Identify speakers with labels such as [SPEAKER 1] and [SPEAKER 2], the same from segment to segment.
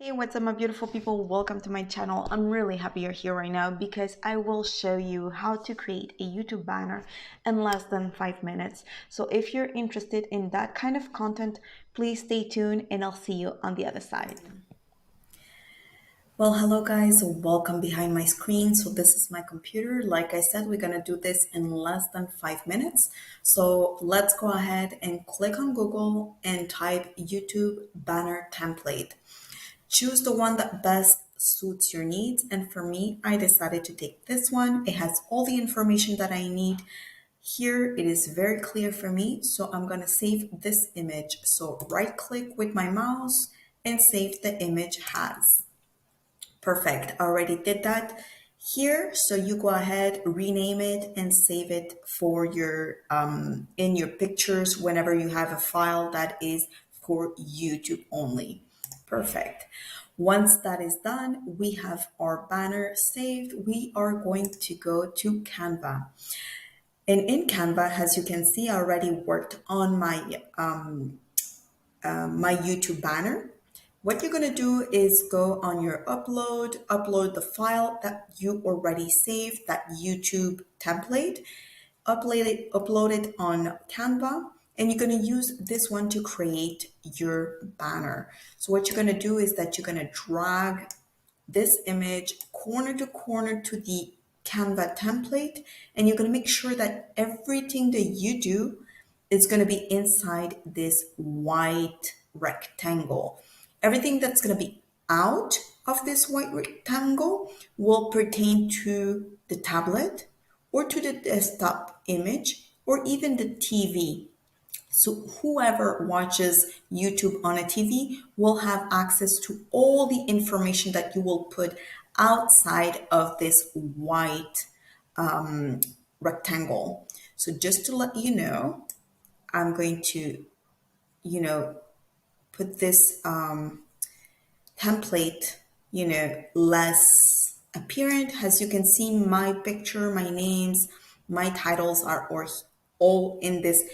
[SPEAKER 1] Hey, what's up, my beautiful people? Welcome to my channel. I'm really happy you're here right now because I will show you how to create a YouTube banner in less than 5 minutes. So if you're interested in that kind of content, please stay tuned and I'll see you on the other side.
[SPEAKER 2] Well, hello guys, welcome behind my screen. So this is my computer. Like I said, we're gonna do this in less than 5 minutes. So let's go ahead and click on Google and type YouTube banner template. Choose the one that best suits your needs. And for me, I decided to take this one. It has all the information that I need. Here it is very clear for me. So I'm gonna save this image. So right click with my mouse and save the image as. Perfect. I already did that here. So you go ahead, rename it and save it for your in your pictures whenever you have a file that is for YouTube only. Perfect. Once that is done, we have our banner saved. We are going to go to Canva. And in Canva, as you can see, I already worked on my YouTube banner. What you're going to do is go on your upload the file that you already saved, that YouTube template, upload it on Canva, and you're going to use this one to create your banner. So what you're going to do is that you're going to drag this image corner to corner to the Canva template, and you're going to make sure that everything that you do is going to be inside this white rectangle. Everything that's going to be out of this white rectangle will pertain to the tablet or to the desktop image or even the TV. So whoever watches YouTube on a TV will have access to all the information that you will put outside of this white rectangle. So just to let you know, I'm going to, put this template, less apparent. As you can see, my picture, my names, my titles are all in this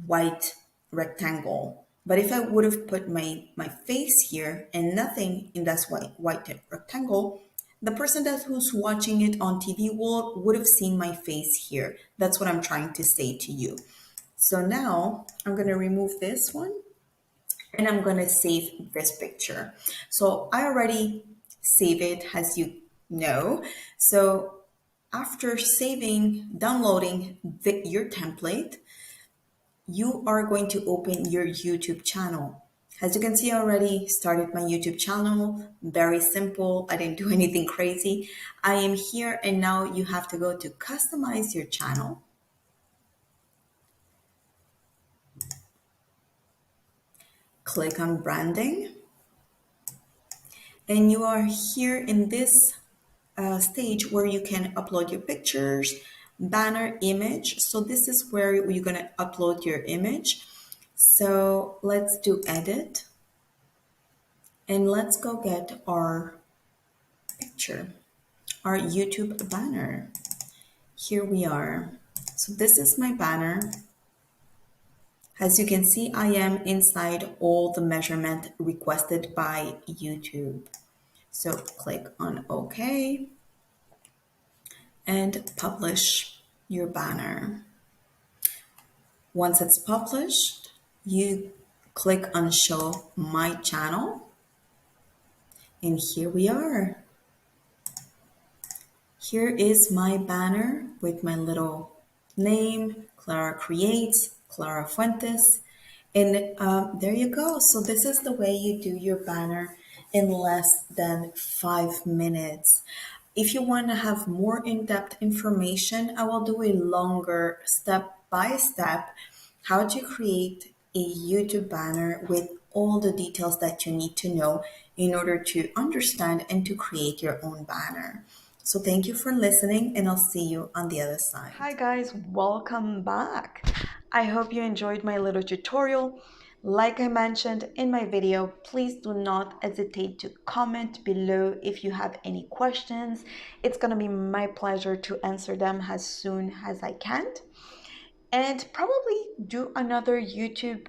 [SPEAKER 2] white rectangle. But if I would have put my face here and nothing in that white rectangle, the person who's watching it on TV would have seen my face here. That's what I'm trying to say to you. So now I'm going to remove this one and I'm going to save this picture. So I already save it, as you know. So after downloading your template, you are going to open your YouTube channel. As you can see, I already started my YouTube channel. Very simple. I didn't do anything crazy. I am here and now you have to go to customize your channel. Click on branding. And you are here in this stage where you can upload your pictures, banner, image. So this is where you're going to upload your image. So let's do edit and let's go get our picture, our YouTube banner. Here we are. So this is my banner. As you can see, I am inside all the measurement requested by YouTube. So click on OK and publish your banner. Once it's published, you click on show my channel. And here we are. Here is my banner with my little name, Clara Creates, Clara Fuentes. And there you go. So this is the way you do your banner in less than 5 minutes. If you want to have more in-depth information, I will do a longer step-by-step how to create a YouTube banner with all the details that you need to know in order to understand and to create your own banner. So thank you for listening and I'll see you on the other side.
[SPEAKER 1] Hi guys, welcome back. I hope you enjoyed my little tutorial. Like I mentioned in my video, please do not hesitate to comment below if you have any questions. It's gonna be my pleasure to answer them as soon as I can. And probably do another YouTube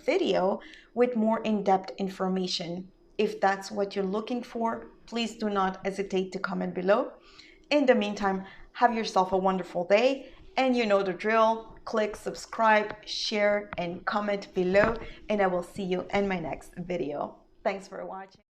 [SPEAKER 1] video with more in-depth information. If that's what you're looking for, please do not hesitate to comment below. In the meantime, have yourself a wonderful day, and you know the drill. Click subscribe, share, and comment below, and I will see you in my next video. Thanks for watching.